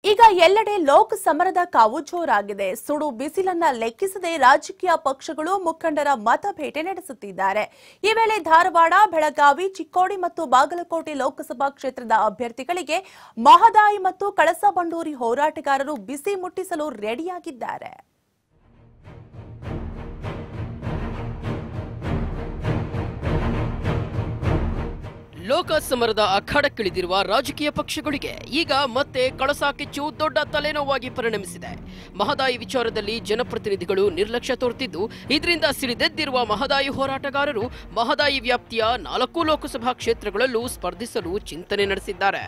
ಈಗ ಎಲ್ಲೆಡೆ ಲೋಕ ಸಮರದ ಕಾವು ಜೋರಾಗಿದೆ. ಸುಡು ಬಿಸಿಲನ್ನ ಲೆಕ್ಕಿಸದೆ ರಾಜಕೀಯ ಪಕ್ಷಗಳು ಮುಖಂಡರ ಮತಭೇಟೆ ನಡೆಸುತ್ತಿದ್ದಾರೆ. ಈ ವೇಳೆ ಧಾರವಾಡ, ಬೆಳಗಾವಿ, ಚಿಕ್ಕೋಡಿ ಮತ್ತು ಬಾಗಲಕೋಟೆ ಲೋಕಸಭಾ ಕ್ಷೇತ್ರದ ಅಭ್ಯರ್ಥಿಗಳಿಗೆ ಮಹದಾಯಿ ಮತ್ತು ಕಳಸಾ ಬಂಡೂರಿ ಹೋರಾಟಗಾರರು ಬಿಸಿ ಮುಟ್ಟಿಸಲು ರೆಡಿಯಾಗಿದ್ದಾರೆ. ಲೋಕ ಸಮರದ ಅಖಾಡಕ್ಕಿಳಿದಿರುವ ರಾಜಕೀಯ ಪಕ್ಷಗಳಿಗೆ ಈಗ ಮತ್ತೆ ಕಳಸಾ ಕಿಚ್ಚು ದೊಡ್ಡ ತಲೆನೋವಾಗಿ ಪರಿಣಮಿಸಿದೆ. ಮಹದಾಯಿ ವಿಚಾರದಲ್ಲಿ ಜನಪ್ರತಿನಿಧಿಗಳು ನಿರ್ಲಕ್ಷ್ಯ ತೋರುತ್ತಿದ್ದು, ಇದರಿಂದ ಸಿಡಿದೆದ್ದಿರುವ ಮಹದಾಯಿ ಹೋರಾಟಗಾರರು ಮಹದಾಯಿ ವ್ಯಾಪ್ತಿಯ 4 ಲೋಕಸಭಾ ಕ್ಷೇತ್ರಗಳಲ್ಲೂ ಸ್ಪರ್ಧಿಸಲು ಚಿಂತನೆ ನಡೆಸಿದ್ದಾರೆ.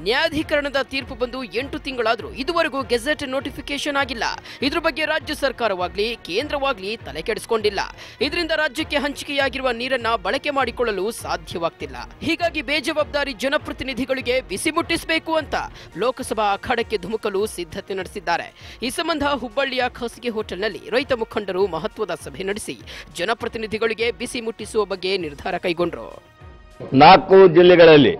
ನ್ಯಾಯಾಧೀಕರಣದ ತೀರ್ಪು ಬಂದು 8 ತಿಂಗಳಾದರೂ ಇದುವರೆಗೂ ಗೆಜೆಟ್ ನೋಟಿಫಿಕೇಶನ್ ಆಗಿಲ್ಲ. ಇದ್ರ ಬಗ್ಗೆ ರಾಜ್ಯ ಸರ್ಕಾರವಾಗ್ಲಿ ಕೇಂದ್ರವಾಗ್ಲಿ ತಲೆ ಕೆಡಿಸಿಕೊಂಡಿಲ್ಲ. ಇದರಿಂದ ರಾಜ್ಯಕ್ಕೆ ಹಂಚಿಕೆಯಾಗಿರುವ ನೀರನ್ನ ಬಳಕೆ ಮಾಡಿಕೊಳ್ಳಲು ಸಾಧ್ಯವಾಗ್ತಿಲ್ಲ. ಹೀಗಾಗಿ ಬೇಜವಾಬ್ದಾರಿ ಜನಪ್ರತಿನಿಧಿಗಳಿಗೆ ಬಿಸಿ ಮುಟ್ಟಿಸಬೇಕು ಅಂತ ಲೋಕಸಭಾ ಅಖಾಡಕ್ಕೆ ಧುಮುಕಲು ಸಿದ್ಧತೆ ನಡೆಸಿದ್ದಾರೆ. ಈ ಸಂಬಂಧ ಹುಬ್ಬಳ್ಳಿಯ ಖಾಸಗಿ ಹೋಟೆಲ್ನಲ್ಲಿ ರೈತ ಮುಖಂಡರು ಮಹತ್ವದ ಸಭೆ ನಡೆಸಿ ಜನಪ್ರತಿನಿಧಿಗಳಿಗೆ ಬಿಸಿ ಮುಟ್ಟಿಸುವ ಬಗ್ಗೆ ನಿರ್ಧಾರ ಕೈಗೊಂಡರು. 4 ಜಿಲ್ಲೆಗಳಲ್ಲಿ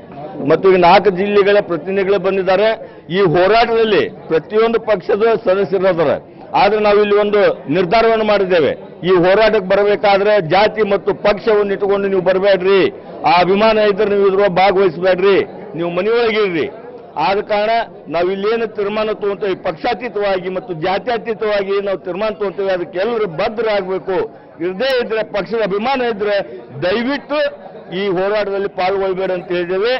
ಮತ್ತು ಈ 4 ಜಿಲ್ಲೆಗಳ ಪ್ರತಿನಿಧಿಗಳು ಬಂದಿದ್ದಾರೆ. ಈ ಹೋರಾಟದಲ್ಲಿ ಪ್ರತಿಯೊಂದು ಪಕ್ಷದ ಸದಸ್ಯರಿದ್ದಾರೆ. ಆದ್ರೆ ನಾವು ಇಲ್ಲಿ ಒಂದು ನಿರ್ಧಾರವನ್ನು ಮಾಡಿದ್ದೇವೆ. ಈ ಹೋರಾಟಕ್ಕೆ ಬರಬೇಕಾದ್ರೆ ಜಾತಿ ಮತ್ತು ಪಕ್ಷವನ್ನು ಇಟ್ಟುಕೊಂಡು ನೀವು ಬರಬೇಡ್ರಿ. ಆ ಅಭಿಮಾನ ಇದ್ರೆ ನೀವು ಇದ್ರ ಭಾಗವಹಿಸಬೇಡ್ರಿ, ನೀವು ಮನೆಯೊಳಗಿರ್ರಿ. ಆದ ಕಾರಣ ನಾವು ಇಲ್ಲೇನು ತೀರ್ಮಾನ ತಗೊಂತೇವೆ, ಪಕ್ಷಾತೀತವಾಗಿ ಮತ್ತು ಜಾತ್ಯತೀತವಾಗಿ ನಾವು ತೀರ್ಮಾನ ತಗೊಂತೇವೆ. ಅದಕ್ಕೆ ಎಲ್ಲರೂ ಬದ್ಧರಾಗಬೇಕು. ಇರದೇ ಇದ್ರೆ ಪಕ್ಷದ ಅಭಿಮಾನ ಇದ್ರೆ ದಯವಿಟ್ಟು ಈ ಹೋರಾಟದಲ್ಲಿ ಪಾಲ್ಗೊಳ್ಳಬೇಡ ಅಂತ ಹೇಳಿದ್ದೇವೆ.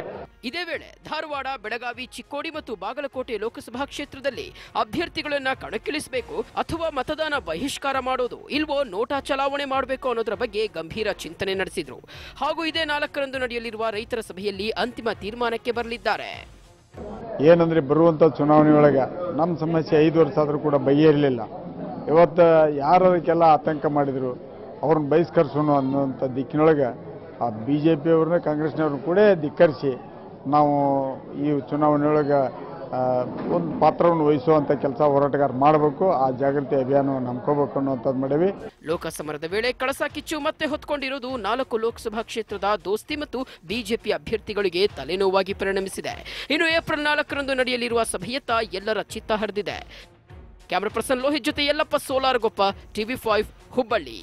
ಇದೇ ವೇಳೆ ಧಾರವಾಡ, ಬೆಳಗಾವಿ, ಚಿಕ್ಕೋಡಿ ಮತ್ತು ಬಾಗಲಕೋಟೆ ಲೋಕಸಭಾ ಕ್ಷೇತ್ರದಲ್ಲಿ ಅಭ್ಯರ್ಥಿಗಳನ್ನ ಕಣಕ್ಕಿಳಿಸಬೇಕು ಅಥವಾ ಮತದಾನ ಬಹಿಷ್ಕಾರ ಮಾಡೋದು ಇಲ್ವೋ ನೋಟಾ ಚಲಾವಣೆ ಮಾಡಬೇಕು ಅನ್ನೋದರ ಬಗ್ಗೆ ಗಂಭೀರ ಚಿಂತನೆ ನಡೆಸಿದ್ರು. ಹಾಗೂ ಇದೇ 4ರಂದು ನಡೆಯಲಿರುವ ರೈತರ ಸಭೆಯಲ್ಲಿ ಅಂತಿಮ ತೀರ್ಮಾನಕ್ಕೆ ಬರಲಿದ್ದಾರೆ. ಏನಂದ್ರೆ ಬರುವಂಥ ಚುನಾವಣೆಯೊಳಗೆ ನಮ್ಮ ಸಮಸ್ಯೆ 5 ವರ್ಷ ಆದರೂ ಕೂಡ ಬಗೆಹರಿಲಿಲ್ಲ. ಇವತ್ತು ಯಾರು ಅದಕ್ಕೆಲ್ಲ ಆತಂಕ ಮಾಡಿದ್ರು ಅವ್ರನ್ನ ಬಹಿಷ್ಕರಿಸೋಣ ಅನ್ನೋಂಥ ದಿಕ್ಕಿನೊಳಗೆ ಆ BJP ಅವ್ರನ್ನ ಕಾಂಗ್ರೆಸ್ನವ್ರನ್ನ ಕೂಡ ಧಿಕ್ಕರಿಸಿ ನಾವು ಈ ಚುನಾವಣೆಯೊಳಗೆ ಒಂದು ಪಾತ್ರವನ್ನು ವಹಿಸುವಂಥ ಕೆಲಸ ಹೋರಾಟಗಾರ ಮಾಡಬೇಕು. ಆ ಜಾಗೃತಿ ಅಭಿಯಾನವನ್ನು ಹಮ್ಮಿಕೋಬೇಕು ಅನ್ನೋಂಥದ್ದು ಮಾಡೀವಿ. ಲೋಕಸಮರದ ವೇಳೆ ಕಳಸಾ ಕಿಚ್ಚು ಮತ್ತೆ ಹೊತ್ಕೊಂಡಿರುವುದು 4 ಲೋಕಸಭಾ ಕ್ಷೇತ್ರದ ದೋಸ್ತಿ ಮತ್ತು BJP ಅಭ್ಯರ್ಥಿಗಳಿಗೆ ತಲೆನೋವಾಗಿ ಪರಿಣಮಿಸಿದೆ. ಇನ್ನು ಏಪ್ರಿಲ್ 4ರಂದು ನಡೆಯಲಿರುವ ಸಭೆಯತ್ತ ಎಲ್ಲರ ಚಿತ್ತ ಹರಿದಿದೆ. ಕ್ಯಾಮರಾ ಪರ್ಸನ್ ಲೋಹಿತ್ ಜೊತೆ ಯಲ್ಲಪ್ಪ ಸೋಲಾರಗೊಪ್ಪ, TV5 ಹುಬ್ಬಳ್ಳಿ.